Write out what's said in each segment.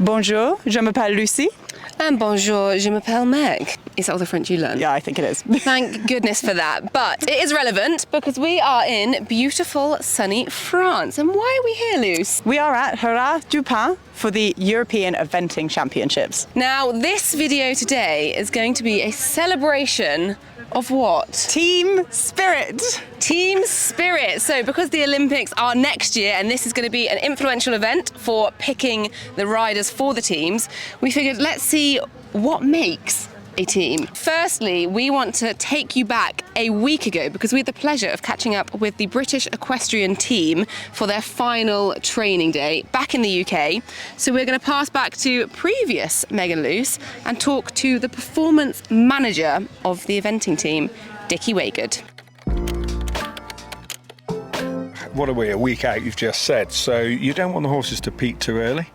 Bonjour, je m'appelle Lucy. And bonjour, je m'appelle Meg. Is that all the French you learn? Yeah, I think it is. Thank goodness for that. But it is relevant because we are in beautiful, sunny France. And why are we here, Luce? We are at HORSEY for the European Eventing Championships. Now, this video today is going to be a celebration of what? Team spirit. Team spirit. So because the Olympics are next year and this is going to be an influential event for picking the riders for the teams, we figured let's see what makes a team. Firstly, we want to take you back a week ago because we had the pleasure of catching up with the British equestrian team for their final training day back in the UK. So we're going to pass back to previous Megan Luce and talk to the performance manager of the eventing team, Dickie Waygood. What are we, a week out, you've just said, so you don't want the horses to peak too early.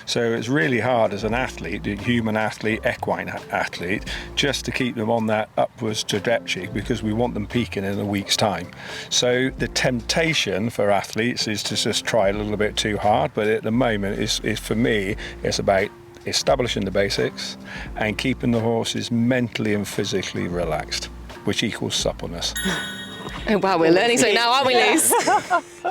So it's really hard as an athlete, a human athlete, equine athlete, just to keep them on that upwards trajectory because we want them peaking in a week's time. So the temptation for athletes is to just try a little bit too hard, but at the moment, is for me, it's about establishing the basics and keeping the horses mentally and physically relaxed, which equals suppleness. Oh wow, we're learning something now, aren't we, Luce?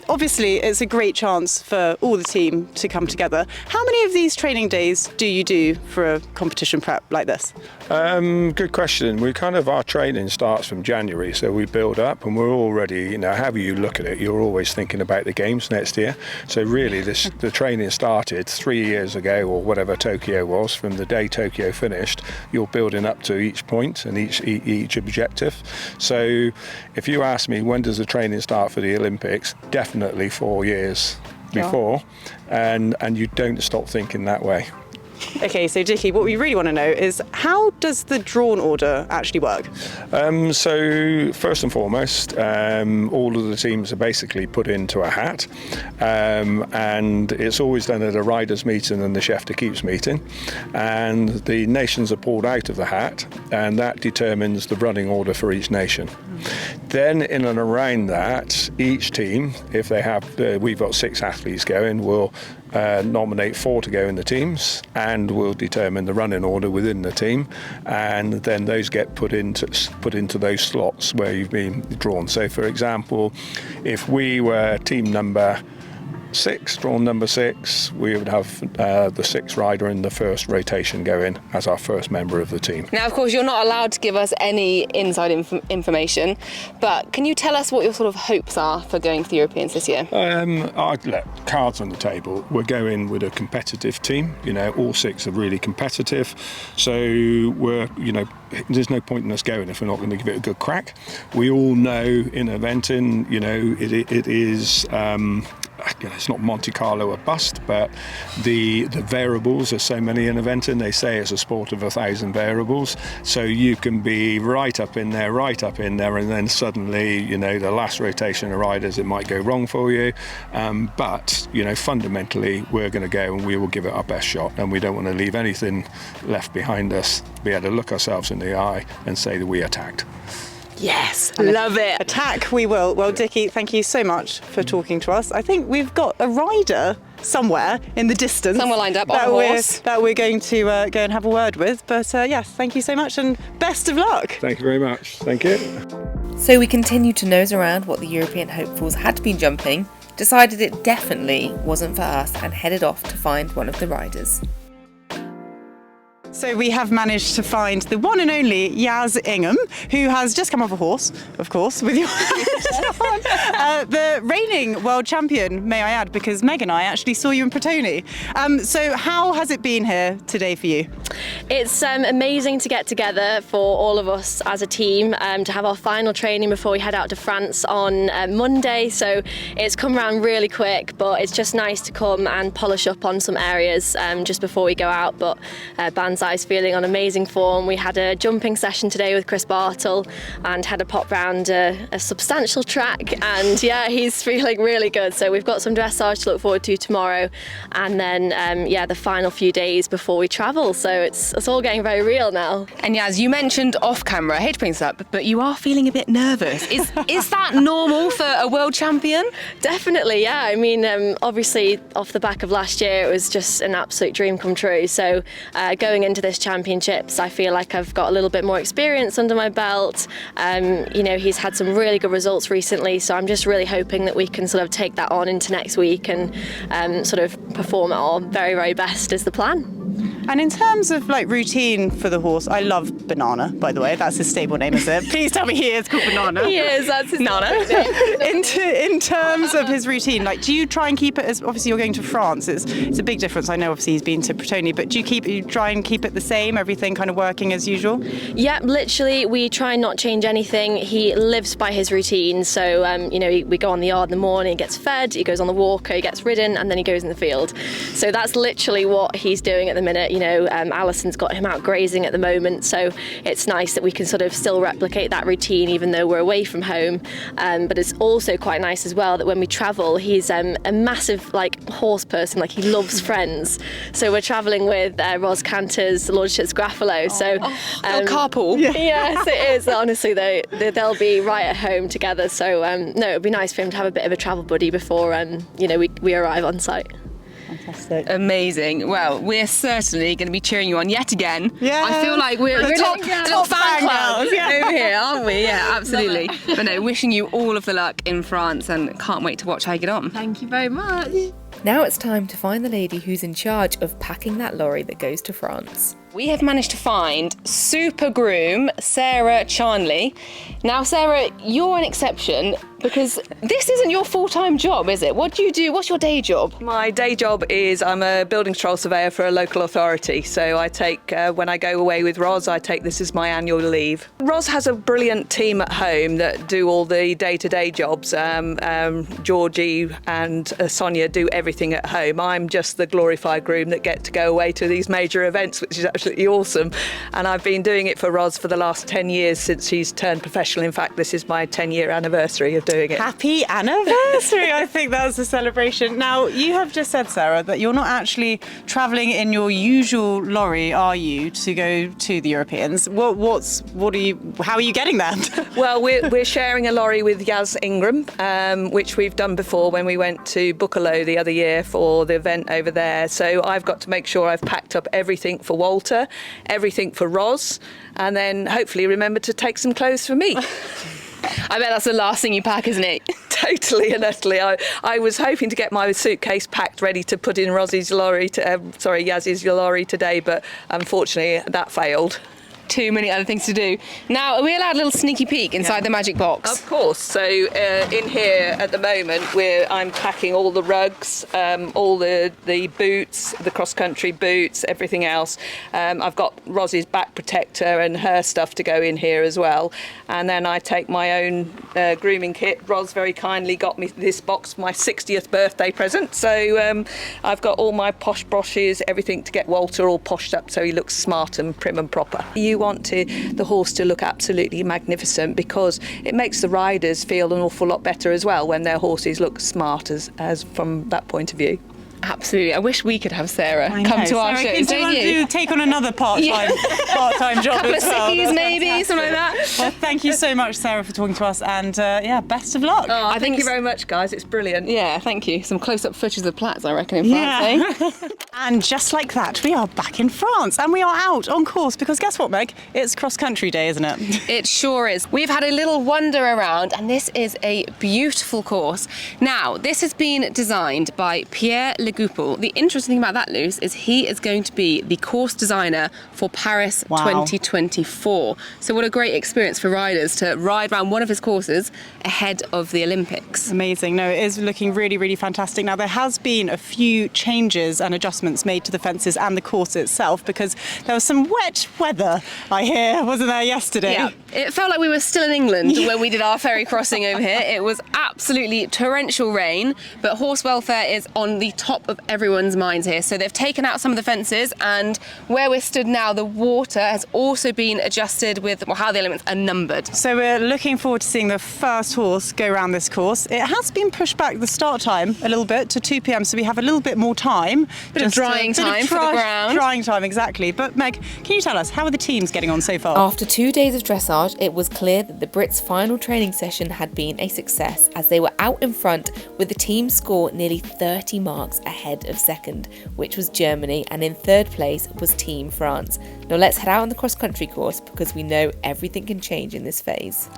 Obviously, it's a great chance for all the team to come together. How many of these training days do you do for a competition prep like this? Good question. Our training starts from January, so we build up and we're already, however you look at it, you're always thinking about the games next year. So really the training started 3 years ago or whatever Tokyo was. From the day Tokyo finished, you're building up to each point and each objective. So if you ask me when does the training start for the Olympics, definitely 4 years before, and you don't stop thinking that way. Okay, so Dickie, what we really want to know is how does the drawn order actually work? So first and foremost, all of the teams are basically put into a hat, and it's always done at a riders' meeting and the chef de keeps meeting, and the nations are pulled out of the hat, and that determines the running order for each nation. Then in and around that, each team, if they have, we've got 6 athletes going, will nominate 4 to go in the teams, and we'll determine the running order within the team, and then those get put into those slots where you've been drawn. So for example, if we were team number 6, drawn number 6, we would have the 6th rider in the first rotation go in as our first member of the team. Now, of course, you're not allowed to give us any inside information, but can you tell us what your sort of hopes are for going to the Europeans this year? I'd let cards on the table. We're going with a competitive team. All 6 are really competitive. So there's no point in us going if we're not going to give it a good crack. We all know in eventing, it is. It's not Monte Carlo or bust, but the variables are so many in eventing. They say it's a sport of 1,000 variables, so you can be right up in there, and then suddenly, the last rotation of riders, it might go wrong for you. But fundamentally, we're going to go and we will give it our best shot, and we don't want to leave anything left behind us. Be able to look ourselves in the eye and say that we attacked. Yes, love it. Attack we will. Well, Dickie, thank you so much for talking to us. I think we've got a rider somewhere in the distance. Somewhere lined up on a horse. That we're going to go and have a word with. But yes, thank you so much and best of luck. Thank you very much. Thank you. So we continued to nose around what the European hopefuls had been jumping, decided it definitely wasn't for us and headed off to find one of the riders. So we have managed to find the one and only Yaz Ingham, who has just come off a horse, of course, with your the reigning world champion, may I add, because Meg and I actually saw you in Protoni. So how has it been here today for you? It's amazing to get together for all of us as a team, to have our final training before we head out to France on Monday. So it's come around really quick, but it's just nice to come and polish up on some areas just before we go out. But bands exercise, feeling on amazing form. We had a jumping session today with Chris Bartle and had a pop round a substantial track, and yeah, he's feeling really good. So we've got some dressage to look forward to tomorrow, and then the final few days before we travel. So it's all getting very real now. And Yaz, you mentioned off camera, I hate to bring this up, but you are feeling a bit nervous. Is that normal for a world champion? Definitely, yeah. I mean, obviously off the back of last year, it was just an absolute dream come true. So going into this championships, I feel like I've got a little bit more experience under my belt. He's had some really good results recently, so I'm just really hoping that we can sort of take that on into next week and sort of perform at our very, very best is the plan. And in terms of like routine for the horse, I love Banana, by the way. That's his stable name, is it? Please tell me he is called Banana. He is, that's his Nana. In terms of his routine, like, do you try and keep it as, obviously you're going to France, it's a big difference. I know obviously he's been to Bretoni, but do you try and keep it the same, everything kind of working as usual? Yeah, literally, we try and not change anything. He lives by his routine. So, we go on the yard in the morning, he gets fed, he goes on the walker, he gets ridden, and then he goes in the field. So that's literally what he's doing at the minute. Alison's got him out grazing at the moment, so it's nice that we can sort of still replicate that routine even though we're away from home. But it's also quite nice as well that when we travel, he's a massive horse person, he loves friends. So we're travelling with Ros Cantor's Lordship's Gruffalo. So carpool. Yes, it is. Honestly, they'll be right at home together. So no, it'd be nice for him to have a bit of a travel buddy before we arrive on site. Fantastic. Amazing. Well, we're certainly going to be cheering you on yet again. Yeah. I feel like we're the top fan club over here, aren't we? Yeah, absolutely. But no, wishing you all of the luck in France and can't wait to watch how you get on. Thank you very much. Now it's time to find the lady who's in charge of packing that lorry that goes to France. We have managed to find super groom Sarah Charnley. Now, Sarah, you're an exception because this isn't your full-time job, is it? What do you do? What's your day job? My day job is I'm a building control surveyor for a local authority. So I take, when I go away with Ros, I take this as my annual leave. Ros has a brilliant team at home that do all the day-to-day jobs. Georgie and Sonia do everything at home. I'm just the glorified groom that get to go away to these major events, which is absolutely awesome. And I've been doing it for Ros for the last 10 years since she's turned professional. In fact, this is my 10-year anniversary of doing it. Happy anniversary! I think that's a celebration. Now, you have just said, Sarah, that you're not actually travelling in your usual lorry, are you, to go to the Europeans? How are you getting there? Well, we're sharing a lorry with Yaz Ingram, which we've done before when we went to Buccalo the other year for the event over there. So I've got to make sure I've packed up everything for Walter, everything for Ros, and then hopefully remember to take some clothes for me. I bet that's the last thing you pack, isn't it? Totally and utterly. I was hoping to get my suitcase packed ready to put in Yaz's lorry today, but unfortunately that failed. Too many other things to do. Now, are we allowed a little sneaky peek inside the magic box? Of course. So in here at the moment, I'm packing all the rugs, all the boots, the cross-country boots, everything else. I've got Rosie's back protector and her stuff to go in here as well. And then I take my own grooming kit. Ros very kindly got me this box for my 60th birthday present. So I've got all my posh brushes, everything to get Walter all poshed up so he looks smart and prim and proper. You want the horse to look absolutely magnificent because it makes the riders feel an awful lot better as well when their horses look smart as from that point of view. Absolutely. I wish we could have Sarah come to our shows, don't you? Take on another part-time job couple as of well. sickies maybe, something like that. Well, thank you so much, Sarah, for talking to us, and best of luck. Oh, thank you very much, guys. It's brilliant. Yeah, thank you. Some close-up footage of Platts, I reckon, in France, eh? And just like that, we are back in France, and we are out on course because guess what, Meg? It's cross-country day, isn't it? It sure is. We've had a little wander around, and this is a beautiful course. Now, this has been designed by Pierre Le Goupil. The interesting thing about that, Luce, is he is going to be the course designer for Paris 2024. So what a great experience for riders to ride around one of his courses ahead of the Olympics. Amazing. No, it is looking really, really fantastic. Now, there has been a few changes and adjustments made to the fences and the course itself because there was some wet weather, I hear, wasn't there yesterday? Yeah, it felt like we were still in England when we did our ferry crossing over here. It was absolutely torrential rain, but horse welfare is on the top top of everyone's minds here. So they've taken out some of the fences, and where we're stood now, the water has also been adjusted with how the elements are numbered. So we're looking forward to seeing the first horse go around this course. It has been pushed back the start time a little bit to 2 p.m, so we have a little bit more time. Bit of drying time for the ground. Drying time, exactly. But Meg, can you tell us, how are the teams getting on so far? After 2 days of dressage, it was clear that the Brits' final training session had been a success, as they were out in front with the team score nearly 30 marks ahead of second, which was Germany, and in third place was Team France. Now let's head out on the cross-country course, because we know everything can change in this phase.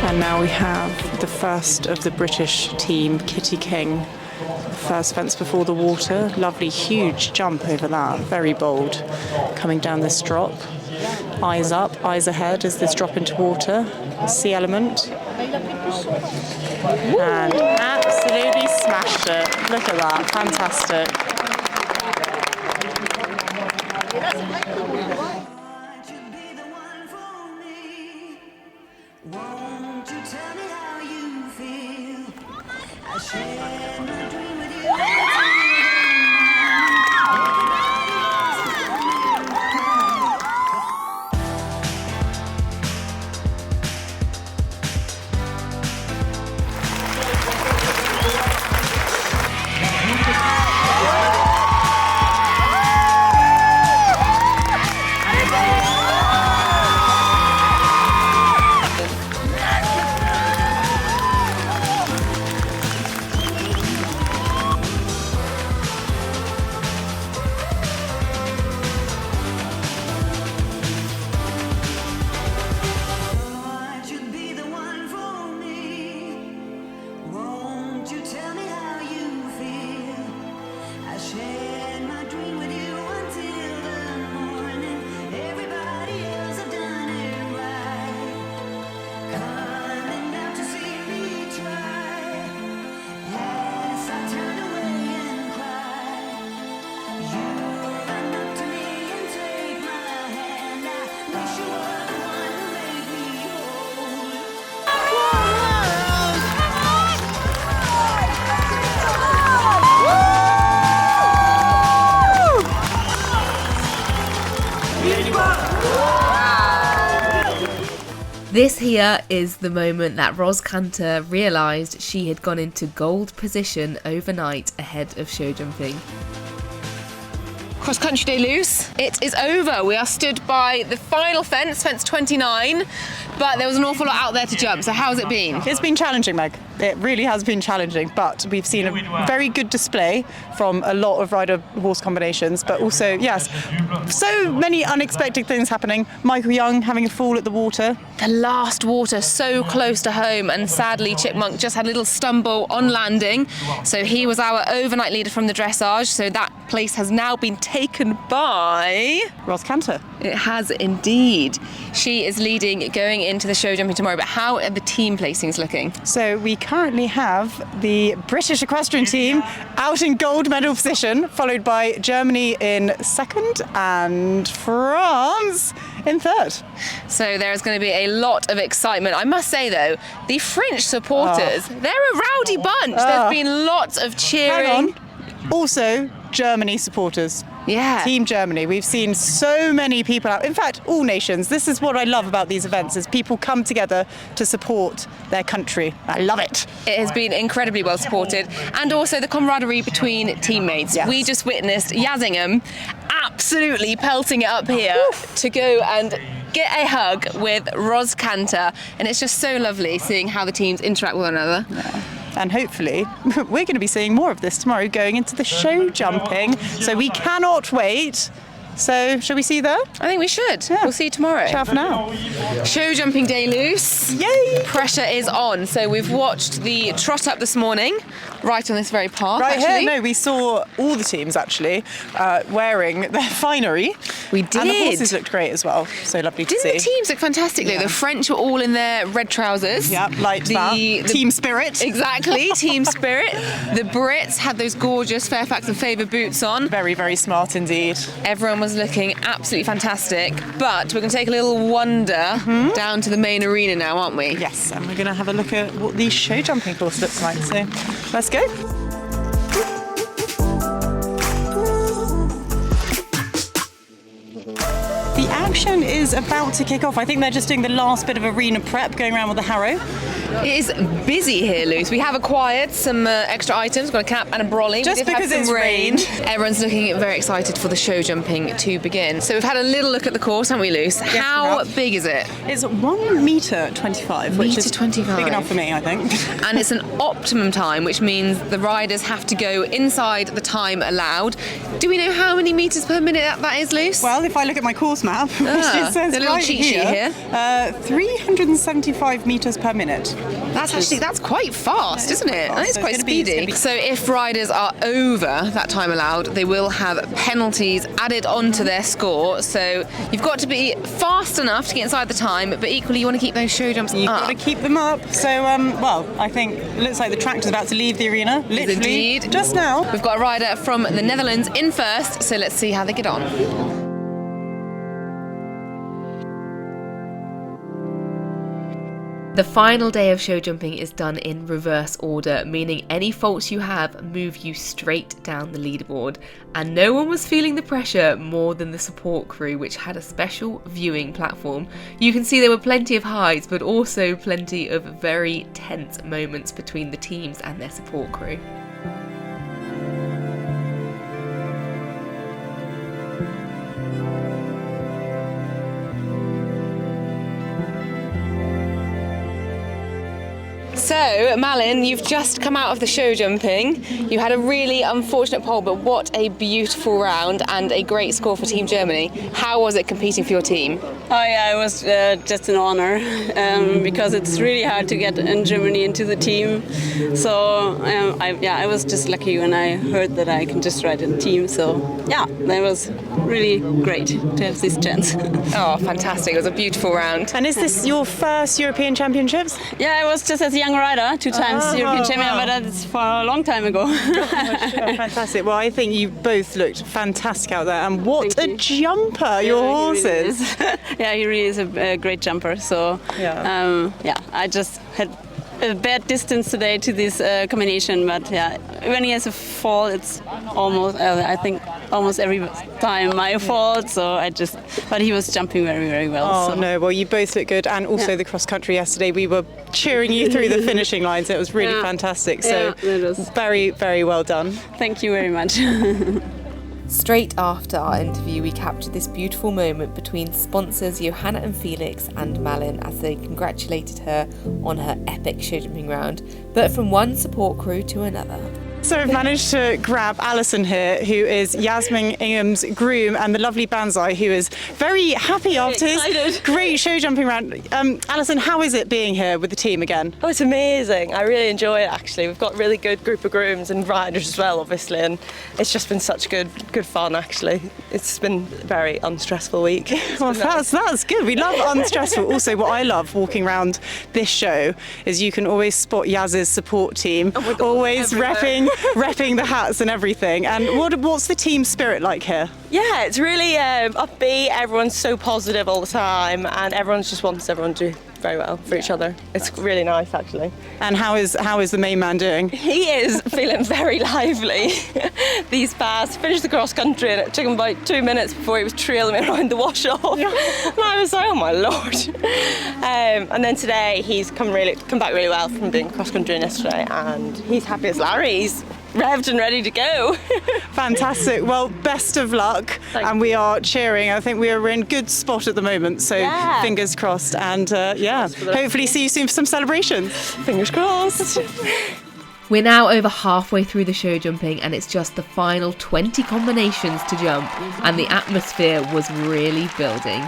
And now we have the first of the British team, Kitty King. First fence before the water. Lovely, huge jump over that. Very bold. Coming down this drop. Eyes up, eyes ahead as this drop into water. Sea element. And absolutely smashed it. Look at that. Fantastic. Won't you tell me how you feel? I shared my dream with you. This here is the moment that Ros Cantor realised she had gone into gold position overnight ahead of show jumping. Cross Country Day Loose, it is over. We are stood by the final fence, fence 29, but there was an awful lot out there to jump. So how's it been? It's been challenging, Meg. It really has been challenging, but we've seen a very good display from a lot of rider-horse combinations, but also, yes, so many unexpected things happening. Michael Young having a fall at the water. The last water so close to home, and sadly Chipmunk just had a little stumble on landing. So he was our overnight leader from the dressage, so that place has now been taken by Ros Cantor. It has indeed. She is leading going into the show jumping tomorrow, but how are the team placings looking? So we currently have the British equestrian team out in gold medal position, followed by Germany in second and France in third. So there's going to be a lot of excitement. I must say though, the French supporters, they're a rowdy bunch. There's been lots of cheering. Hang on. Also, Germany supporters. Yeah. Team Germany. We've seen so many people out. In fact, all nations. This is what I love about these events, is people come together to support their country. I love it. It has been incredibly well supported. And also the camaraderie between teammates. Yes. We just witnessed Yaz Ingham absolutely pelting it up here to go and get a hug with Ros Cantor. And it's just so lovely seeing how the teams interact with one another. Yeah. And hopefully we're going to be seeing more of this tomorrow going into the show jumping. So we cannot wait So shall we see you there? I think we should. Yeah. We'll see you tomorrow. Ciao for now. Show jumping day loose. Yay! Pressure is on. So we've watched the trot up this morning, right on this very path. Right actually. here, no, we saw all the teams actually wearing their finery. We And the did. horses looked great as well. So lovely to Didn't see. the teams look fantastic though? Yeah. The French were all in their red trousers. Yeah, like that. Team spirit. Exactly, team spirit. The Brits had those gorgeous Fairfax and Favour boots on. Very, very smart indeed. Everyone was looking absolutely fantastic. But we're going to take a little wander down to the main arena now, aren't we? Yes, and we're going to have a look at what the show jumping course looks like. So let's go. The action is about to kick off. I think they're just doing the last bit of arena prep, going around with the harrow. It is busy here, Luce. We have acquired some extra items. We've got a cap and a brolly. Just we did because have some it's rain. rained. Everyone's looking very excited for the show jumping to begin. So we've had a little look at the course, haven't we, Luce? we How have. big is it? It's 1 metre 25, which Metre is 25. big enough for me, I think. And it's an optimum time, which means the riders have to go inside the time allowed. Do we know how many metres per minute that is, Luce? Well, if I look at my course map, which it says the little right cheat sheet here, here. 375 metres per minute. That's quite fast, isn't it? quite fast. That is So quite it's gonna speedy. be- So if riders are over that time allowed, they will have penalties added onto their score. So you've got to be fast enough to get inside the time, but equally you want to keep those show jumps You've up. got to keep them up. So, well, I think it looks like the tractor's about to leave the arena. Literally, Indeed. just now. We've got a rider from the Netherlands in first, so let's see how they get on. The final day of show jumping is done in reverse order, meaning any faults you have move you straight down the leaderboard. And no one was feeling the pressure more than the support crew, which had a special viewing platform. You can see there were plenty of highs, but also plenty of very tense moments between the teams and their support crew. So, Malin, you've just come out of the show jumping. You had a really unfortunate pole, but what a beautiful round and a great score for Team Germany. How was it competing for your team? Oh yeah, it was just an honor because it's really hard to get in Germany into the team. So I was just lucky when I heard that I can just ride in the team. So yeah, that was really great to have this chance. Oh, fantastic. It was a beautiful round. And is this your first European Championships? Yeah, I was just as a young rider, 2 times European champion, wow. but that's for a long time ago. Fantastic. Well, I think you both looked fantastic out there. And what Thank a you. jumper, your Yeah, he really horses. is. Yeah, he really is a great jumper. So I just had a bad distance today to this combination, but yeah, when he has a fall, it's almost I think almost every time my fault. So but he was jumping very, very well. Oh, so. no. Well, you both look good. And also the cross country yesterday, we were cheering you through the finishing lines. It was really Yeah. fantastic. So Yeah, it was. very, very well done. Thank you very much. Straight after our interview, we captured this beautiful moment between sponsors Johanna and Felix and Malin as they congratulated her on her epic show jumping round, but from one support crew to another. So I've managed to grab Alison here, who is Yasmin Ingham's groom, and the lovely Banzai, who is very happy after his great show jumping round. Alison, how is it being here with the team again? Oh, it's amazing. I really enjoy it, actually. We've got a really good group of grooms and riders as well, obviously, and it's just been such good fun, actually. It's been a very unstressful week. Well, that's good. We love unstressful. Also, what I love walking around this show is you can always spot Yaz's support team, always repping the hats and everything. And what's the team spirit like here? Yeah, it's really upbeat. Everyone's so positive all the time, and everyone just wants everyone to do very well for each other. It's really nice, actually. And how is the main man doing? He is feeling very lively these past. Finished the cross country and it took him about 2 minutes before he was trailing me around the wash off. And I was like, oh my lord. And then today he's come back really well from doing cross country yesterday, and he's happy as Larry. He's revved and ready to go. Fantastic. Well, best of luck. And we are cheering. I think we are in good spot at the moment. So Yeah. fingers crossed. And hopefully see you soon for some celebrations. Fingers crossed. We're now over halfway through the show jumping, and it's just the final 20 combinations to jump, and the atmosphere was really building.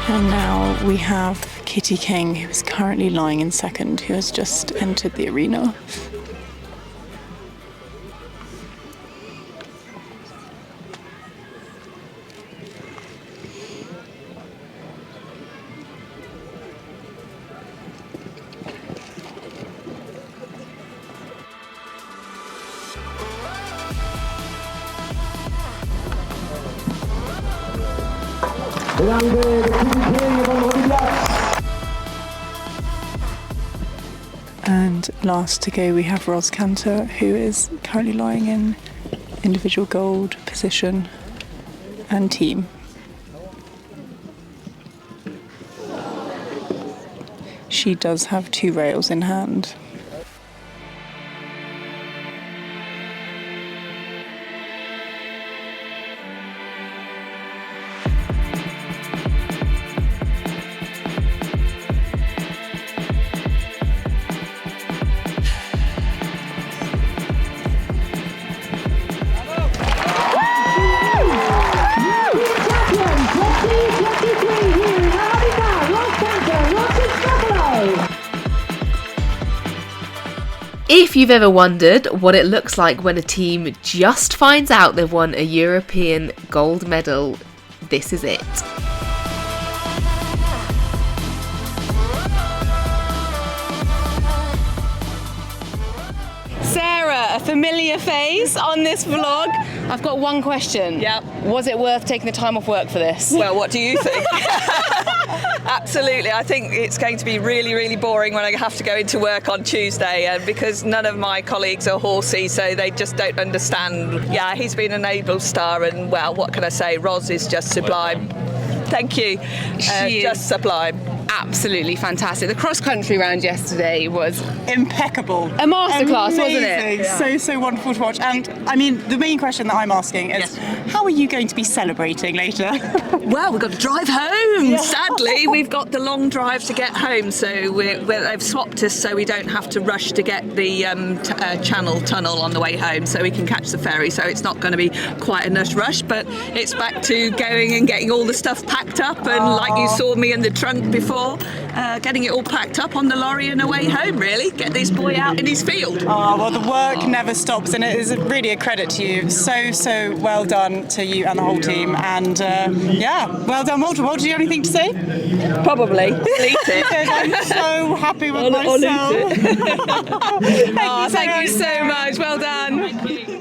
And now we have Kitty King, who is currently lying in second, who has just entered the arena. And last to go, we have Ros Cantor, who is currently lying in individual gold position and team. She does have 2 rails in hand. If you've ever wondered what it looks like when a team just finds out they've won a European gold medal, this is it. Sarah, a familiar face on this vlog. I've got one question. Yep. Was it worth taking the time off work for this? Well, what do you think? Absolutely. I think it's going to be really, really boring when I have to go into work on Tuesday, and because none of my colleagues are horsey, so they just don't understand. Yeah, he's been an able star, and well, what can I say? Ros is just sublime. Thank you. She Just is sublime. absolutely fantastic. The cross-country round yesterday was Impeccable. a masterclass, wasn't it? Amazing. So wonderful to watch. And I mean, the main question that I'm asking is, how are you going to be celebrating later? Well, we've got to drive home. Sadly, we've got the long drive to get home, so they've swapped us so we don't have to rush to get the Channel Tunnel on the way home, so we can catch the ferry. So it's not going to be quite a rush, but it's back to going and getting all the stuff packed up, and like you saw me in the trunk before, getting it all packed up on the lorry and away home, really. Get this boy out in his field. Oh, well, the work never stops, and it is really a credit to you. So well done to you and the whole team. And yeah, well done, Walter. Walter, do you have anything to say? Probably. Delete it. I'm so happy with myself. Thank you so much. Well done. Thank you.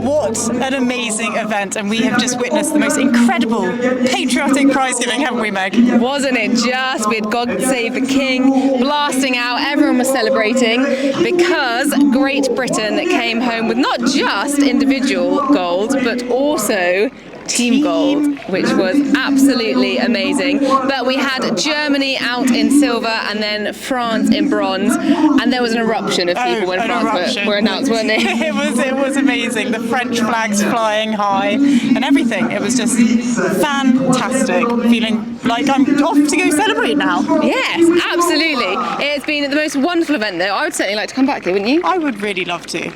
What an amazing event, and we have just witnessed the most incredible patriotic prize giving, haven't we, Meg? Wasn't it just? We had God Save the King blasting out, everyone was celebrating because Great Britain came home with not just individual gold but also team gold, which was absolutely amazing. But we had Germany out in silver and then France in bronze, and there was an eruption of people when France were announced, weren't they? It was amazing. The French flags flying high and everything. It was just fantastic. Feeling like I'm off to go celebrate now. Yes, absolutely. It's been the most wonderful event, though. I would certainly like to come back here, wouldn't you? I would really love to.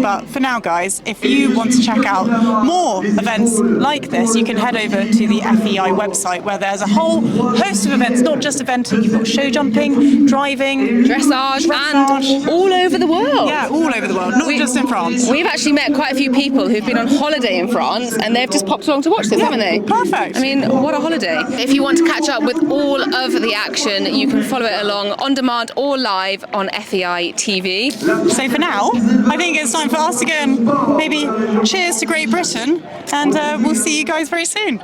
But for now, guys, if you want to check out more events events like this, you can head over to the FEI website where there's a whole host of events, not just eventing. You've got show jumping, driving, Dressage, and all over the world. Yeah, all over the world, not just in France. We've actually met quite a few people who've been on holiday in France and they've just popped along to watch this, haven't they? Perfect. I mean, what a holiday. If you want to catch up with all of the action, you can follow it along on demand or live on FEI TV. So for now, I think it's time for us to go and maybe cheers to Great Britain, and we'll see you guys very soon.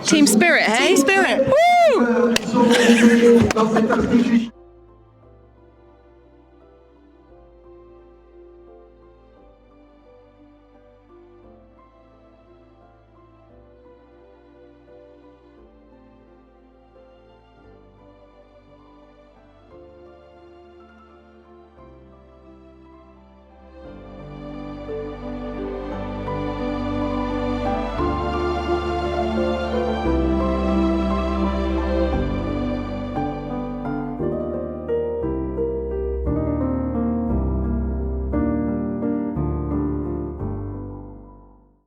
Team spirit, hey? Team spirit. Woo!